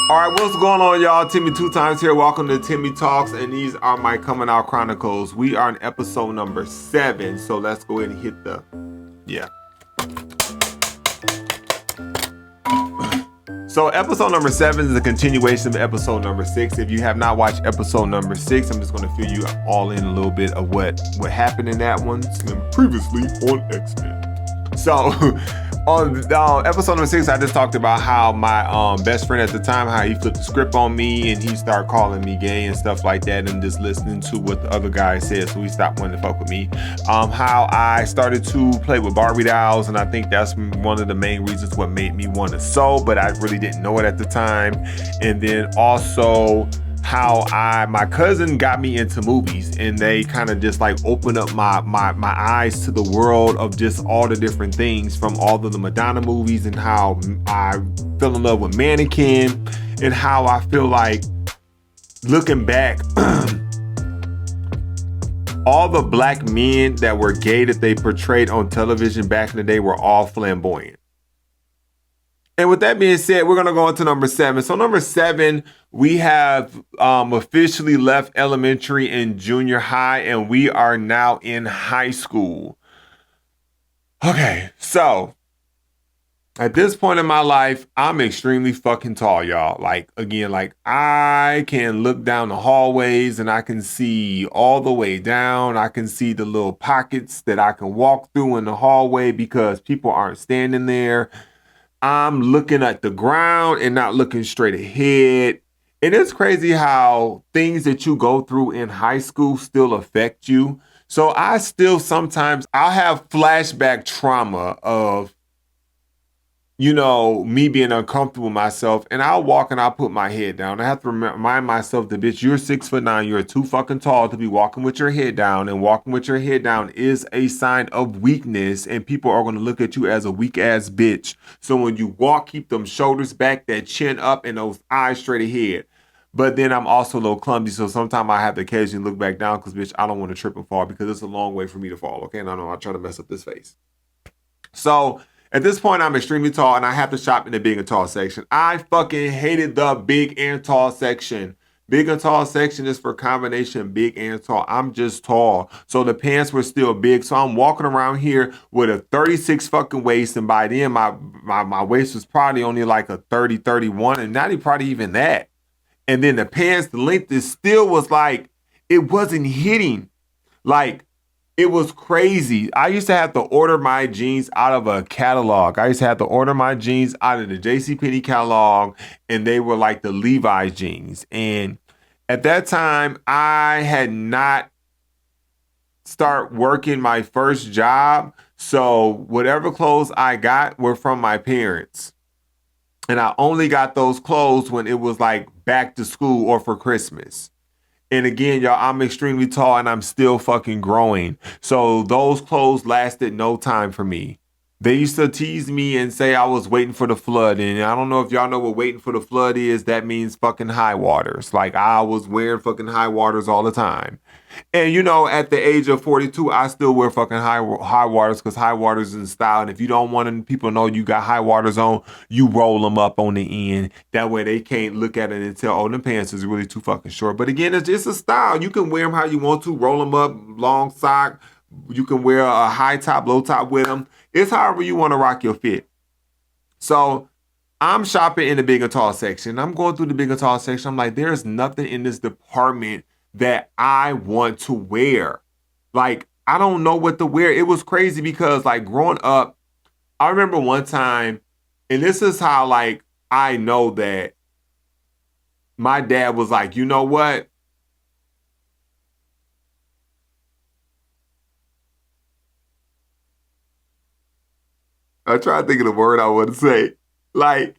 All right, what's going on, y'all? Timmy Two Times here. Welcome to Timmy Talks, and these are my coming out chronicles. We are in episode number 7, so let's go ahead and hit the So episode number 7 is a continuation of episode number 6. If you have not watched episode number 6, I'm just going to fill you all in a little bit of what happened in that one previously on X-Men. So on episode number 6, I just talked about how my best friend at the time, how he flipped the script on me and he started calling me gay and stuff like that, and just listening to what the other guy said, so he stopped wanting to fuck with me. How I started to play with Barbie dolls, and I think that's one of the main reasons what made me want to sew, but I really didn't know it at the time. And then also how my cousin got me into movies, and they kind of just like opened up my eyes to the world of just all the different things from all of the Madonna movies, and how I fell in love with Mannequin, and how I feel like looking back all the black men that were gay that they portrayed on television back in the day were all flamboyant. And with that being said, we're going to go into number 7. So number 7, we have officially left elementary and junior high, and we are now in high school. Okay, so at this point in my life, I'm extremely fucking tall, y'all. Like, again, like I can look down the hallways and I can see all the way down. I can see the little pockets that I can walk through in the hallway because people aren't standing there. I'm looking at the ground and not looking straight ahead. And it's crazy how things that you go through in high school still affect you. So I still sometimes I'll have flashback trauma of, you know, me being uncomfortable with myself, and I'll walk and I'll put my head down. I have to remind myself that, bitch, you're 6'9", you're too fucking tall to be walking with your head down, and walking with your head down is a sign of weakness, and people are going to look at you as a weak ass bitch. So when you walk, keep them shoulders back, that chin up, and those eyes straight ahead. But then I'm also a little clumsy, so sometimes I have to occasionally look back down because, bitch, I don't want to trip and fall because it's a long way for me to fall, okay? And I know I try to mess up this face. So at this point, I'm extremely tall, and I have to shop in the big and tall section. I fucking hated the big and tall section. Big and tall section is for combination big and tall. I'm just tall. So the pants were still big. So I'm walking around here with a 36 fucking waist, and by then my waist was probably only like a 30, 31, and not even probably even that. And then the pants, the length is still was like, it wasn't hitting. Like, it was crazy. I used to have to order my jeans out of a catalog. I used to have to order my jeans out of the JCPenney catalog, and they were like the Levi's jeans. And at that time, I had not start working my first job. So whatever clothes I got were from my parents. And I only got those clothes when it was like back to school or for Christmas. And again, y'all, I'm extremely tall and I'm still fucking growing. So those clothes lasted no time for me. They used to tease me and say I was waiting for the flood. And I don't know if y'all know what waiting for the flood is. That means fucking high waters. Like, I was wearing fucking high waters all the time. And, you know, at the age of 42, I still wear fucking high waters because high waters is in style. And if you don't want people to know you got high waters on, you roll them up on the end. That way they can't look at it and tell, oh, them pants is really too fucking short. But again, it's just a style. You can wear them how you want to. Roll them up, long sock. You can wear a high top, low top with them. It's however you want to rock your fit. So I'm shopping in the big and tall section. I'm going through the big and tall section. I'm like, there's nothing in this department that I want to wear. Like, I don't know what to wear. It was crazy because, like, growing up, I remember one time, and this is how, like, I know that my dad was like, you know what? I try to think of the word I want to say. Like,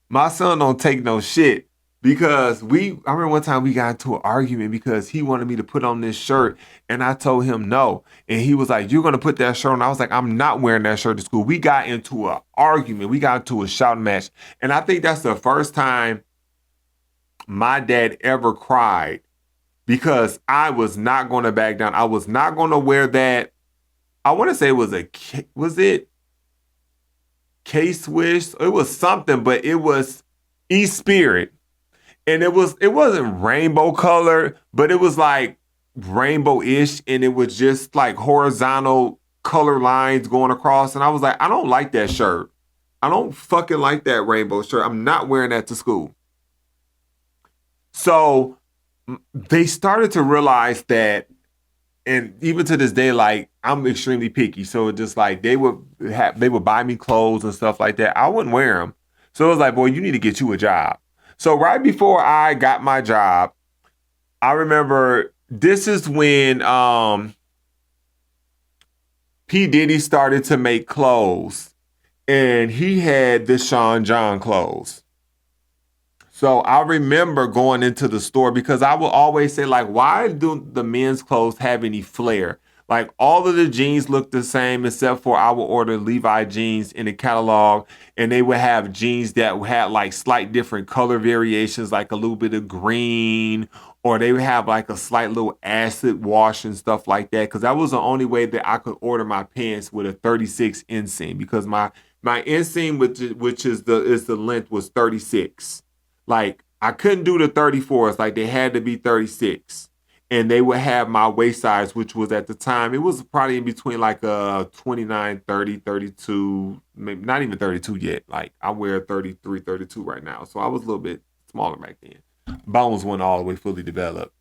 my son don't take no shit. Because I remember one time we got into an argument because he wanted me to put on this shirt and I told him no. And he was like, you're going to put that shirt on. I was like, I'm not wearing that shirt to school. We got into an argument. We got into a shouting match. And I think that's the first time my dad ever cried because I was not going to back down. I was not going to wear that. I want to say was it K-Swiss? It was something, but it was E-Spirit. And it wasn't rainbow color, but it was like rainbow-ish, and it was just like horizontal color lines going across. And I was like, I don't like that shirt. I don't fucking like that rainbow shirt. I'm not wearing that to school. So they started to realize that, and even to this day, like I'm extremely picky. So it just like they would buy me clothes and stuff like that. I wouldn't wear them. So it was like, boy, you need to get you a job. So right before I got my job, I remember this is when P. Diddy started to make clothes, and he had the Sean John clothes. So I remember going into the store because I will always say, like, why do the men's clothes have any flair? Like, all of the jeans look the same except for I would order Levi jeans in the catalog, and they would have jeans that had like slight different color variations, like a little bit of green, or they would have like a slight little acid wash and stuff like that. Because that was the only way that I could order my pants with a 36 inseam, because my inseam, which is the length, was 36. Like, I couldn't do the 34s. Like, they had to be 36. And they would have my waist size, which was at the time, it was probably in between like 29, 30, 32, maybe not even 32 yet. Like, I wear 33, 32 right now. So I was a little bit smaller back then. Bones weren't all the way fully developed.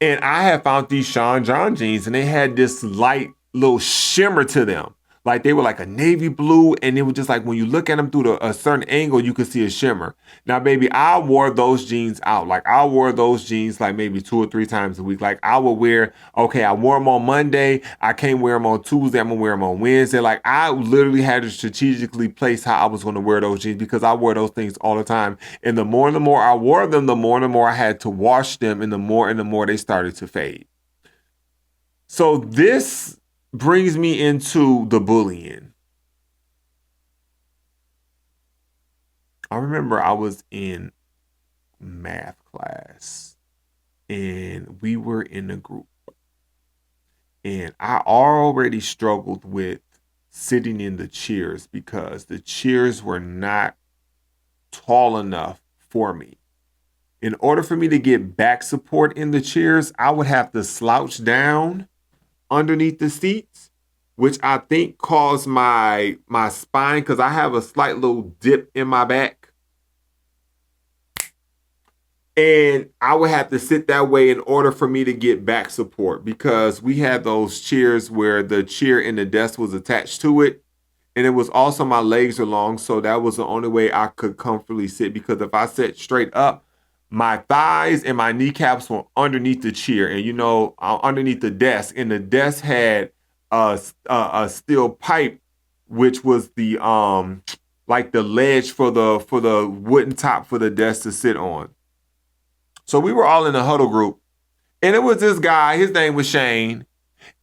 And I had found these Sean John jeans, and they had this light little shimmer to them. Like, they were like a navy blue, and it was just like when you look at them through a certain angle, you could see a shimmer. Now, baby, I wore those jeans out. Like, I wore those jeans like maybe 2 or 3 times a week. Like, I would wear, okay, I wore them on Monday. I can't wear them on Tuesday. I'm going to wear them on Wednesday. Like, I literally had to strategically place how I was going to wear those jeans, because I wore those things all the time. And the more I wore them, the more I had to wash them, and the more they started to fade. So this brings me into the bullying. I remember I was in math class, and we were in a group, and I already struggled with sitting in the chairs because the chairs were not tall enough for me. In order for me to get back support in the chairs, I would have to slouch down underneath the seats, which I think caused my spine, because I have a slight little dip in my back. And I would have to sit that way in order for me to get back support, because we had those chairs where the chair and the desk was attached to it. And it was also, my legs are long, so that was the only way I could comfortably sit, because if I sat straight up, my thighs and my kneecaps were underneath the chair, and underneath the desk, and the desk had a steel pipe, which was the like the ledge for the wooden top for the desk to sit on. So we were all in a huddle group, and it was this guy. His name was Shane,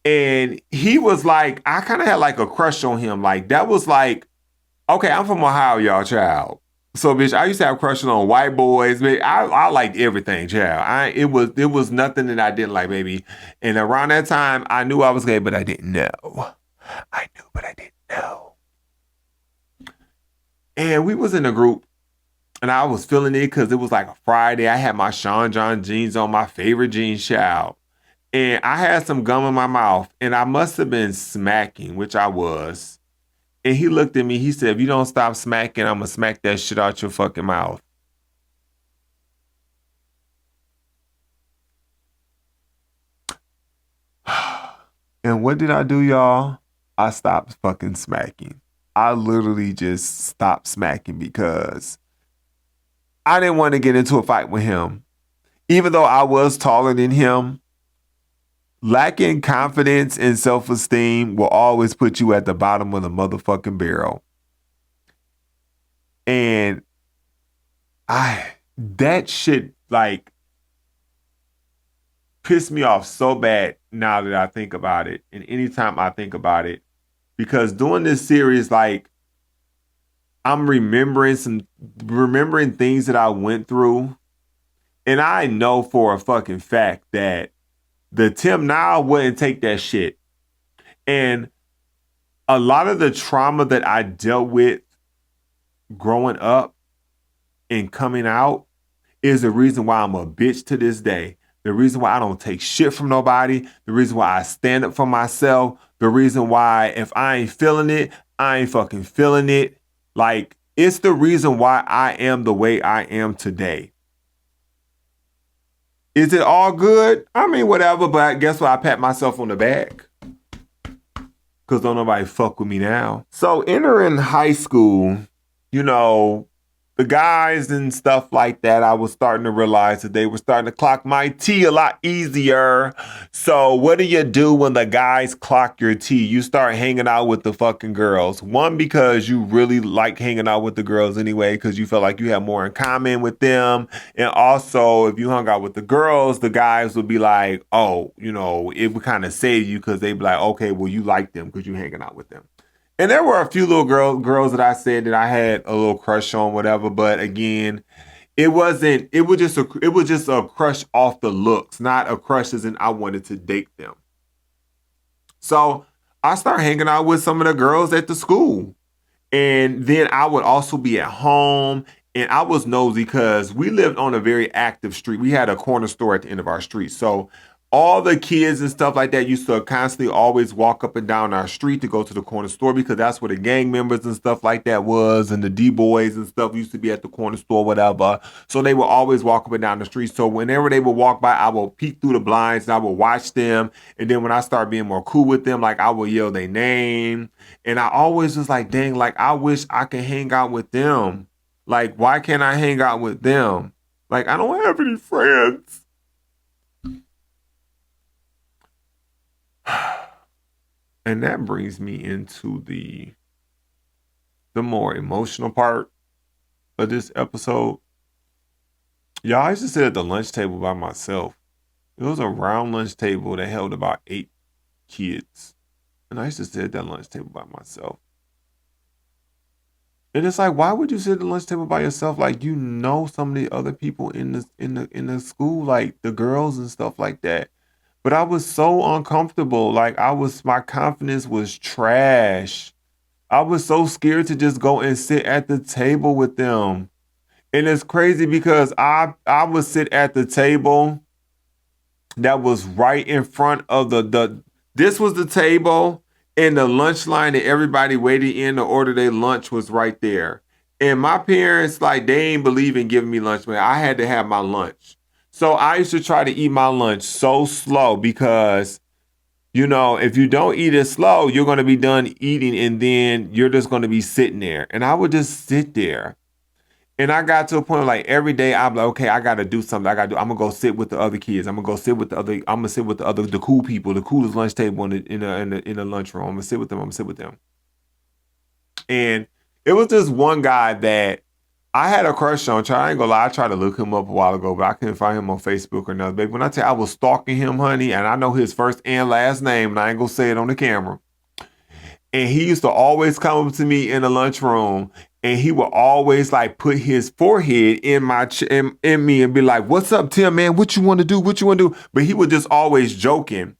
and he was like, I kind of had like a crush on him. Like, that was like, okay, I'm from Ohio, y'all, child. So, bitch, I used to have crushes on white boys. Baby. I liked everything, child. It was nothing that I didn't like, baby. And around that time, I knew I was gay, but I didn't know. I knew, but I didn't know. And we was in a group, and I was feeling it because it was like a Friday. I had my Sean John jeans on, my favorite jeans, child. And I had some gum in my mouth, and I must have been smacking, which I was. And he looked at me. He said, if you don't stop smacking, I'm going to smack that shit out your fucking mouth. And what did I do, y'all? I stopped fucking smacking. I literally just stopped smacking because I didn't want to get into a fight with him. Even though I was taller than him, lacking confidence and self-esteem will always put you at the bottom of the motherfucking barrel. And that shit like pissed me off so bad now that I think about it. And anytime I think about it, because doing this series, like, I'm remembering things that I went through. And I know for a fucking fact that the Tim now wouldn't take that shit. And a lot of the trauma that I dealt with growing up and coming out is the reason why I'm a bitch to this day. The reason why I don't take shit from nobody. The reason why I stand up for myself. The reason why if I ain't feeling it, I ain't fucking feeling it. Like, it's the reason why I am the way I am today. Is it all good? I mean, whatever, but guess what? I pat myself on the back. Because don't nobody fuck with me now. So entering high school, you know, the guys and stuff like that, I was starting to realize that they were starting to clock my T a lot easier. So what do you do when the guys clock your T? You start hanging out with the fucking girls. One, because you really like hanging out with the girls anyway, because you felt like you have more in common with them. And also, if you hung out with the girls, the guys would be like, oh, you know, it would kind of save you because they'd be like, okay, well, you like them because you're hanging out with them. And there were a few little girls that I said that I had a little crush on, whatever. But again, it wasn't. It was just a crush off the looks, not a crush as in I wanted to date them. So I started hanging out with some of the girls at the school, and then I would also be at home. And I was nosy because we lived on a very active street. We had a corner store at the end of our street, so all the kids and stuff like that used to constantly always walk up and down our street to go to the corner store because that's where the gang members and stuff like that was, and the D-boys and stuff used to be at the corner store, whatever. So they would always walk up and down the street. So whenever they would walk by, I would peek through the blinds and I would watch them. And then when I started being more cool with them, like I would yell their name. And I always was like, dang, like I wish I could hang out with them. Like, why can't I hang out with them? Like, I don't have any friends. And that brings me into the more emotional part of this episode. Y'all, I used to sit at the lunch table by myself. It was a round lunch table that held about 8 kids. And I used to sit at that lunch table by myself. And it's like, why would you sit at the lunch table by yourself? Like, you know, some of the other people in the school, like the girls and stuff like that. But I was so uncomfortable. Like my confidence was trash. I was so scared to just go and sit at the table with them. And it's crazy because I would sit at the table that was right in front of this was the table, and the lunch line that everybody waited in to order their lunch was right there. And my parents, like, they ain't believe in giving me lunch, man. I had to have my lunch. So I used to try to eat my lunch so slow because, you know, if you don't eat it slow, you're going to be done eating and then you're just going to be sitting there. And I would just sit there. And I got to a point like every day I'm like, okay, I got to do something. I'm going to go sit with the other kids. I'm going to sit with the cool people, the coolest lunch table in the lunchroom. I'm going to sit with them. And it was this one guy that I had a crush on. I ain't gonna lie, I tried to look him up a while ago, but I couldn't find him on Facebook or nothing. Baby, when I tell you I was stalking him, honey, and I know his first and last name, and I ain't gonna say it on the camera. And he used to always come up to me in the lunchroom, and he would always like put his forehead in in me and be like, "What's up, Tim, man? What you want to do? What you want to do?" But he was just always joking.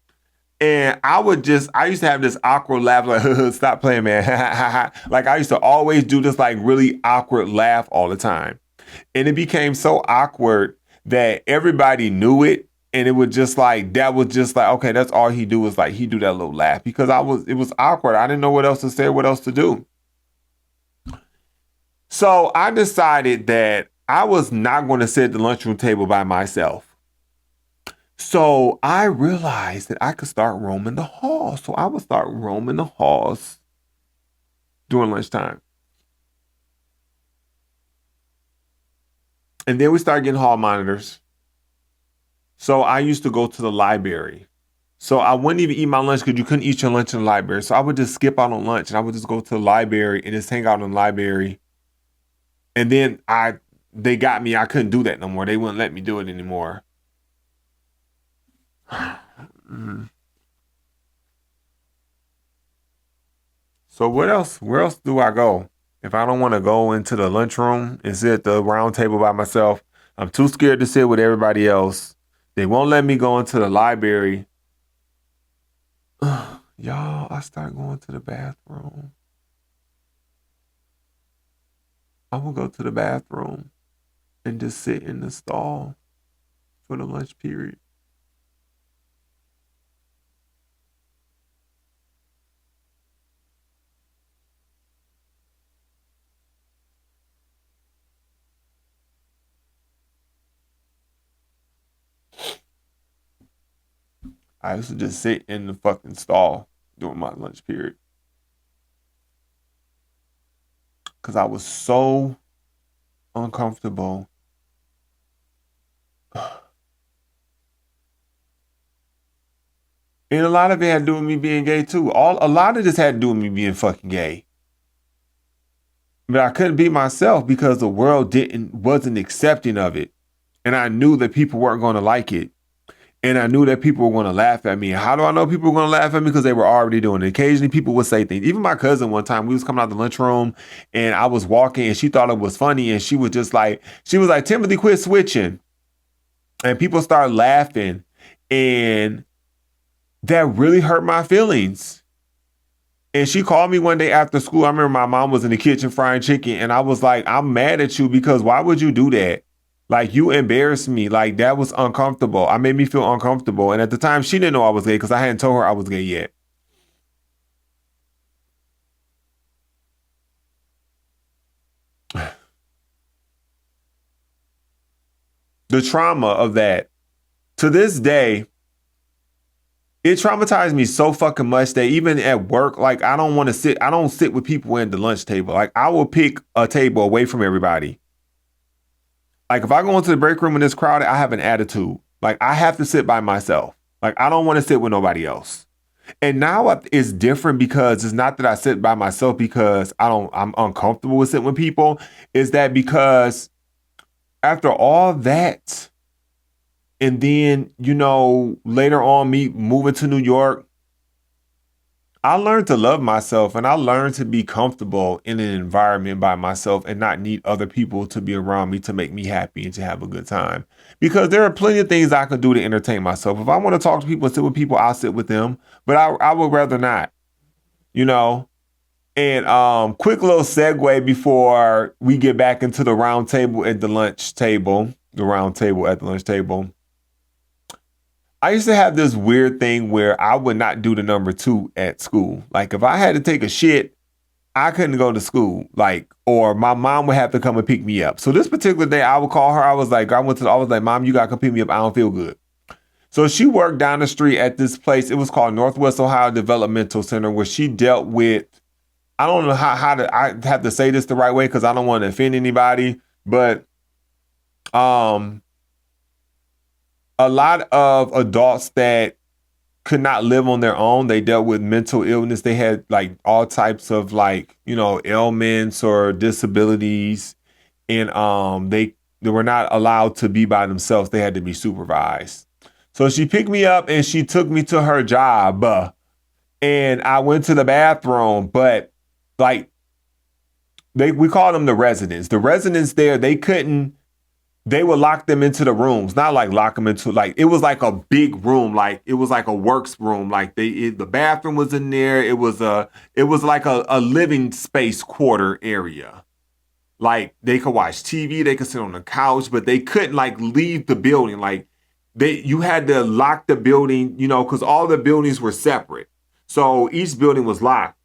And I used to have this awkward laugh, like, stop playing, man. Like, I used to always do this, like, really awkward laugh all the time. And it became so awkward that everybody knew it. And it was just like, okay, that's all he do is like, he do that little laugh because it was awkward. I didn't know what else to say, what else to do. So I decided that I was not going to sit at the lunchroom table by myself. So I realized that I could start roaming the halls. So I would start roaming the halls during lunchtime. And then we started getting hall monitors. So I used to go to the library. So I wouldn't even eat my lunch because you couldn't eat your lunch in the library. So I would just skip out on lunch and I would just go to the library and just hang out in the library. And then they got me. I couldn't do that no more. They wouldn't let me do it anymore. So where else do I go? If I don't want to go into the lunchroom and sit at the round table by myself, I'm too scared to sit with everybody else. They won't let me go into the library. Y'all, I start going to the bathroom. I'm gonna go to the bathroom and just sit in the stall for the lunch period. I used to just sit in the fucking stall during my lunch period because I was so uncomfortable. And a lot of it had to do with me being gay too. A lot of this had to do with me being fucking gay. But I couldn't be myself because the world wasn't accepting of it. And I knew that people weren't going to like it. And I knew that people were going to laugh at me. How do I know people were going to laugh at me? Because they were already doing it. Occasionally people would say things. Even my cousin one time, we was coming out the lunchroom and I was walking and she thought it was funny. And she was like, Timothy, quit switching. And people started laughing. And that really hurt my feelings. And she called me one day after school. I remember my mom was in the kitchen frying chicken. And I was like, I'm mad at you because why would you do that? Like, you embarrassed me. Like, that was uncomfortable. I made me feel uncomfortable. And at the time, she didn't know I was gay because I hadn't told her I was gay yet. The trauma of that, to this day, it traumatized me so fucking much that even at work, like, I don't sit with people at the lunch table. Like, I will pick a table away from everybody. Like, if I go into the break room and it's crowded, I have an attitude. Like, I have to sit by myself. Like, I don't want to sit with nobody else. And now it's different because it's not that I sit by myself because I'm uncomfortable with sitting with people. It's that because after all that, and then, later on me moving to New York, I learned to love myself and I learned to be comfortable in an environment by myself and not need other people to be around me to make me happy and to have a good time. Because there are plenty of things I can do to entertain myself. If I want to talk to people and sit with people, I'll sit with them. But I would rather not, And quick little segue before we get back into the round table at the lunch table. The round table at the lunch table. I used to have this weird thing where I would not do the number 2 at school. Like, if I had to take a shit, I couldn't go to school. Like, or my mom would have to come and pick me up. So this particular day, I would call her. I was like, Mom, you got to come pick me up. I don't feel good. So she worked down the street at this place. It was called Northwest Ohio Developmental Center, where she dealt with, I don't know I have to say this the right way because I don't want to offend anybody, but a lot of adults that could not live on their own. They dealt with mental illness. They had like all types of ailments or disabilities, and they were not allowed to be by themselves. They had to be supervised. So she picked me up and she took me to her job, and I went to the bathroom. But we call them the residents. The residents there, they would lock them into the rooms, not like lock them into, like, it was like a big room. Like, it was like a works room. Like, the bathroom was in there. It was like a living space quarter area. Like, they could watch TV, they could sit on the couch, but they couldn't leave the building. Like, you had to lock the building, because all the buildings were separate. So each building was locked.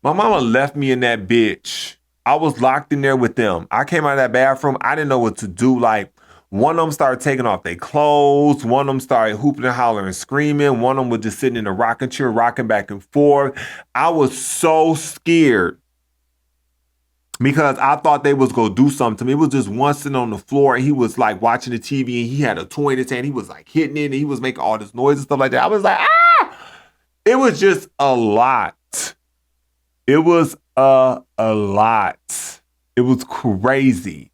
My mama left me in that bitch. I was locked in there with them. I came out of that bathroom. I didn't know what to do. Like, one of them started taking off their clothes. One of them started hooping and hollering and screaming. One of them was just sitting in a rocking chair, rocking back and forth. I was so scared because I thought they was going to do something to me. It was just one sitting on the floor, and he was watching the TV, and he had a toy in his hand. He was hitting it, and he was making all this noise and stuff like that. I was like, ah! It was just a lot. It was a lot. It was crazy.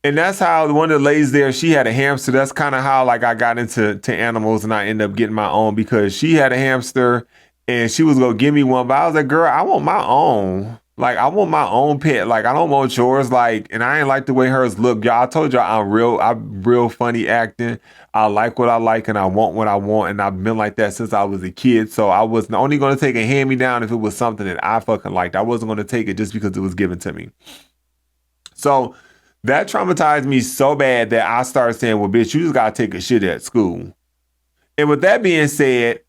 And that's how one of the ladies there, she had a hamster. That's kind of how I got into animals, and I ended up getting my own because she had a hamster and she was going to give me one. But I was like, girl, I want my own. I want my own pet. I don't want yours. And I ain't like the way hers look. Y'all, I told y'all I'm real funny acting. I like what I like and I want what I want. And I've been like that since I was a kid. So I was only going to take a hand-me-down if it was something that I fucking liked. I wasn't going to take it just because it was given to me. So that traumatized me so bad that I started saying, well, bitch, you just got to take a shit at school. And with that being said,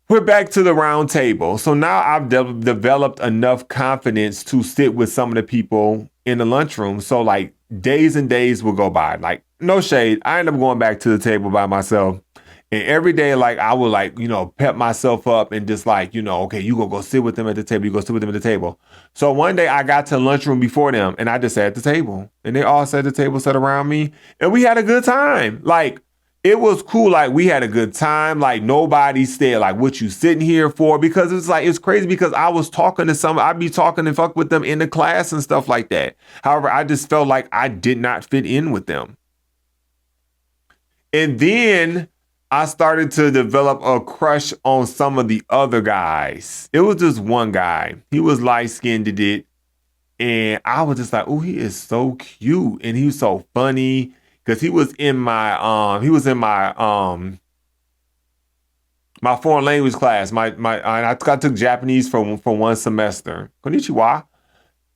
we're back to the round table. So now I've developed enough confidence to sit with some of the people in the lunchroom. So like days and days will go by. Like no shade. I end up going back to the table by myself. And every day, like I would like, pep myself up and just like, okay, you go sit with them at the table. You go sit with them at the table. So one day I got to the lunchroom before them and I just sat at the table and they all sat at the table, sat around me and we had a good time. Like, it was cool. Like we had a good time. Like nobody said like, what you sitting here for? Because it's crazy because I was talking to I'd be talking and fuck with them in the class and stuff like that. However, I just felt like I did not fit in with them. And then I started to develop a crush on some of the other guys. It was just one guy. He was light-skinned it. And I was just like, oh, he is so cute. And he was so funny. Because he was in my my foreign language class. I took Japanese for one semester. Konnichiwa.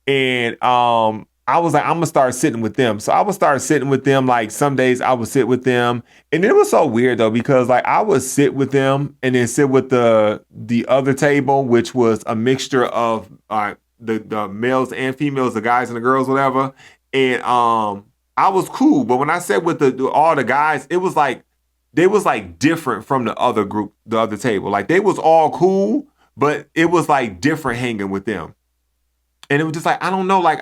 And I was like, I'm gonna start sitting with them. So I would start sitting with them. Like some days I would sit with them. And it was so weird though, because like I would sit with them and then sit with the other table, which was a mixture of the males and females, the guys and the girls, whatever. And I was cool, but when I sat with all the guys, it was like they was like different from the other group, the other table. Like they was all cool, but it was like different hanging with them. And it was just like, I don't know, like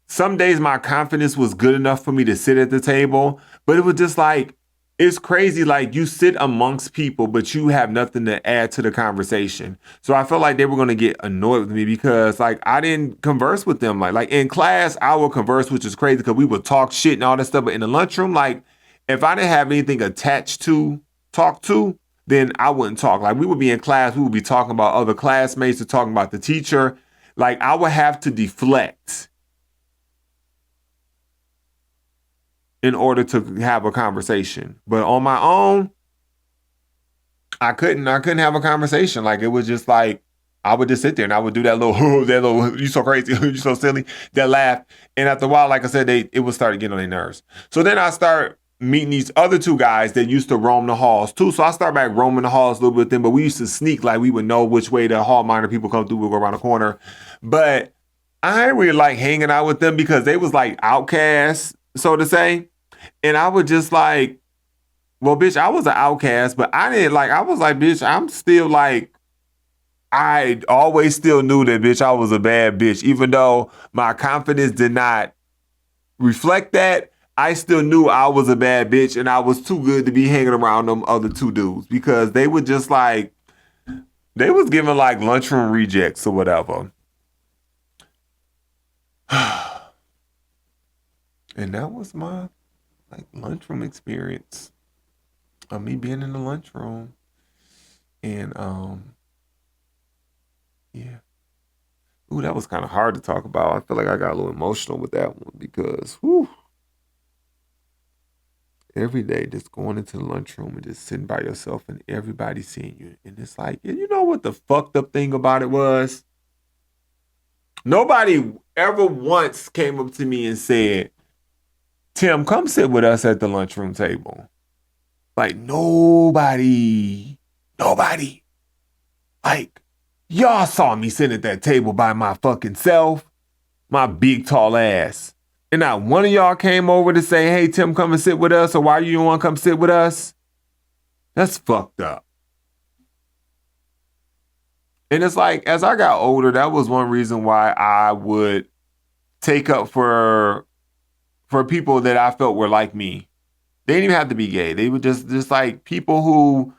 some days my confidence was good enough for me to sit at the table, but it was just like, it's crazy. Like you sit amongst people, but you have nothing to add to the conversation. So I felt like they were going to get annoyed with me because like I didn't converse with them. Like in class, I would converse, which is crazy because we would talk shit and all that stuff. But in the lunchroom, like if I didn't have anything attached to talk to, then I wouldn't talk. Like we would be in class, we would be talking about other classmates or talking about the teacher. Like I would have to deflect in order to have a conversation. But on my own, I couldn't have a conversation. Like it was just like, I would just sit there and I would do that little, you so crazy, you so silly, that laugh. And after a while, like I said, it would start getting on their nerves. So then I start meeting these other two guys that used to roam the halls too. So I start back roaming the halls a little bit with them, but we used to sneak, like we would know which way the hall monitor people come through, we'll go around the corner. But I really like hanging out with them because they was like outcasts, so to say. And I was just like, well, bitch, I was an outcast, but I was like, bitch, I'm still like, I always still knew that, bitch, I was a bad bitch. Even though my confidence did not reflect that, I still knew I was a bad bitch and I was too good to be hanging around them other two dudes because they were just like, they was giving like lunchroom rejects or whatever. And that was my like lunchroom experience of me being in the lunchroom. And yeah. Ooh, that was kind of hard to talk about. I feel like I got a little emotional with that one because every day just going into the lunchroom and just sitting by yourself and everybody seeing you. And it's like, you know what the fucked up thing about it was? Nobody ever once came up to me and said, Tim, come sit with us at the lunchroom table. Like nobody. Like y'all saw me sitting at that table by my fucking self, my big tall ass. And not one of y'all came over to say, hey, Tim, come and sit with us, or why you don't want to come sit with us? That's fucked up. And it's like, as I got older, that was one reason why I would take up for people that I felt were like me. They didn't even have to be gay. They were just like people who,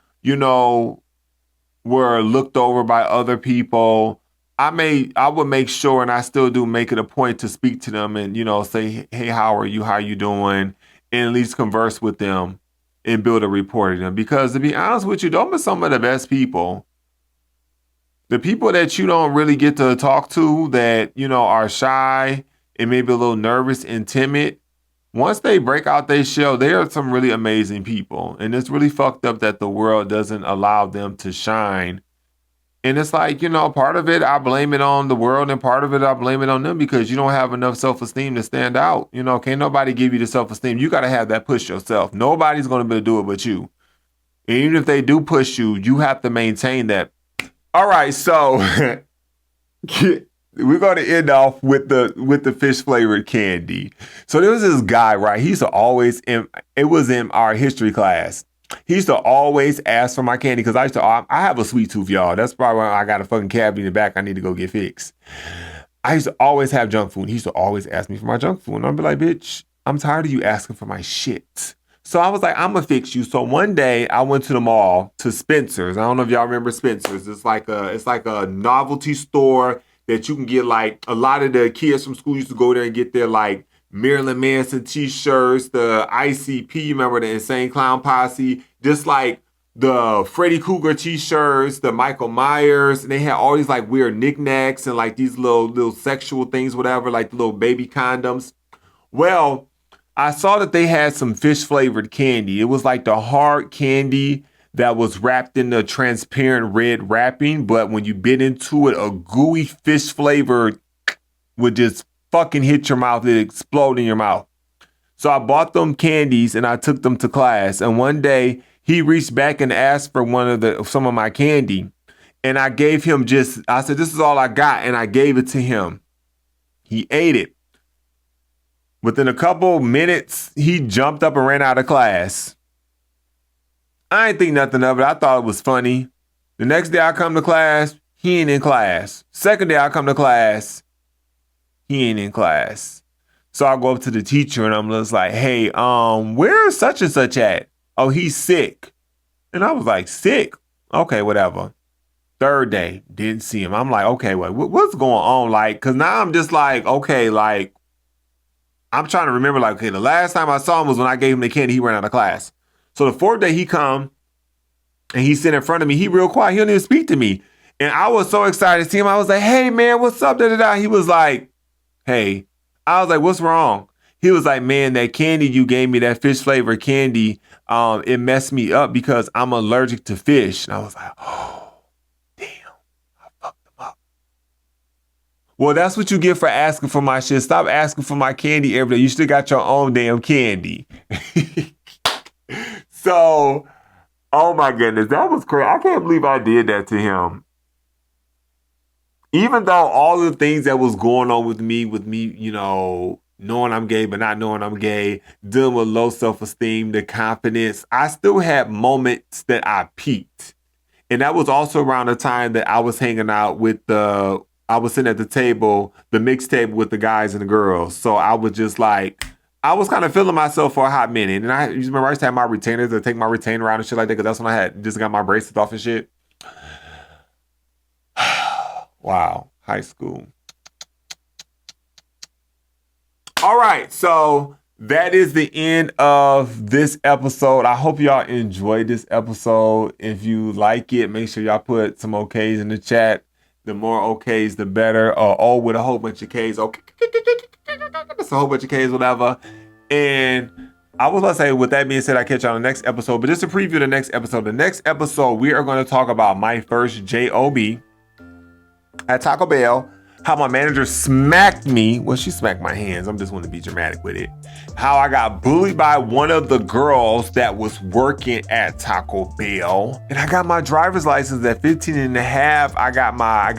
were looked over by other people. I would make sure, and I still do make it a point to speak to them and, say, hey, how are you? How you doing? And at least converse with them and build a rapport to them. Because to be honest with you, those are some of the best people. The people that you don't really get to talk to that, are shy and maybe a little nervous and timid, once they break out their shell, they are some really amazing people. And it's really fucked up that the world doesn't allow them to shine And it's like, part of it, I blame it on the world, and part of it, I blame it on them because you don't have enough self-esteem to stand out. Can't nobody give you the self-esteem. You got to have that push yourself. Nobody's going to be able to do it but you. And even if they do push you, you have to maintain that. All right, so we're going to end off with the fish flavored candy. So there was this guy, right? He used to always, it was in our history class. He used to always ask for my candy because I have a sweet tooth, y'all. That's probably why I got a fucking cavity in the back I need to go get fixed. I used to always have junk food. He used to always ask me for my junk food. And I'd be like, bitch, I'm tired of you asking for my shit. So I was like, I'm gonna fix you. So one day I went to the mall to Spencer's. I don't know if y'all remember Spencer's. It's like a novelty store that you can get, like, a lot of the kids from school used to go there and get their, like, Marilyn Manson t-shirts, the ICP, remember the Insane Clown Posse, just like the Freddy Krueger t-shirts, the Michael Myers, and they had all these like weird knickknacks and like these little sexual things, whatever, like the little baby condoms. Well, I saw that they had some fish flavored candy. It was like the hard candy that was wrapped in the transparent red wrapping, but when you bit into it, a gooey fish flavor would just fucking hit your mouth, it explode in your mouth. So I bought them candies and I took them to class. And one day he reached back and asked for some of my candy. And I gave him I said, this is all I got. And I gave it to him. He ate it. Within a couple minutes, he jumped up and ran out of class. I ain't think nothing of it. I thought it was funny. The next day I come to class, he ain't in class. Second day I come to class, he ain't in class. So I go up to the teacher and I'm just like, hey, where's such and such at? Oh, he's sick. And I was like, sick? Okay, whatever. Third day, didn't see him. I'm like, okay, what's going on? Like, cause now I'm just like, okay, like, I'm trying to remember, like, okay, the last time I saw him was when I gave him the candy, he ran out of class. So the fourth day he come and he's sitting in front of me. He real quiet. He don't even speak to me. And I was so excited to see him. I was like, hey man, what's up? He was like, hey. I was like, what's wrong? He was like, man, that candy you gave me, that fish flavored candy, it messed me up because I'm allergic to fish. And I was like, oh, damn, I fucked him up. Well, that's what you get for asking for my shit. Stop asking for my candy every day. You still got your own damn candy. So, oh my goodness, that was crazy. I can't believe I did that to him. Even though all the things that was going on with me, knowing I'm gay, but not knowing I'm gay, dealing with low self-esteem, the confidence, I still had moments that I peaked. And that was also around the time that I was hanging out I was sitting at the table, the mixed table with the guys and the girls. So I was just like, I was kind of feeling myself for a hot minute. And I remember I used to have my retainers to take my retainer out and shit like that, because that's when I had just got my bracelets off and shit. Wow, high school. All right, so that is the end of this episode. I hope y'all enjoyed this episode. If you like it, make sure y'all put some okays in the chat. The more okays, the better. Or with a whole bunch of Ks. Okay, it's a whole bunch of Ks, whatever. And I was going to say, with that being said, I'll catch y'all on the next episode. But just to preview the next episode. The next episode, we are going to talk about my first job at Taco Bell. How my manager smacked me. Well, she smacked my hands. I'm just want to be dramatic with it. How I got bullied by one of the girls that was working at Taco Bell. And I got my driver's license at 15 and a half. I got my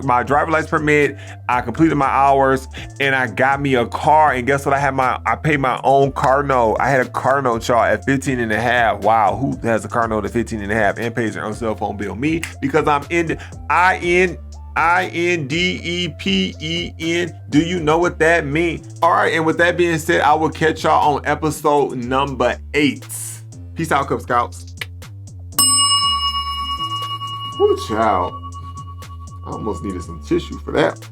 my driver's license permit. I completed my hours and I got me a car. And guess what? I paid my own car note. I had a car note, y'all, at 15 and a half. Wow. Who has a car note at 15 and a half and pays their own cell phone bill? Me, because I'm INDEPEN. Do you know what that means? All right, and with that being said, I will catch y'all on episode number 8. Peace out, Cub Scouts. Ooh, child. I almost needed some tissue for that.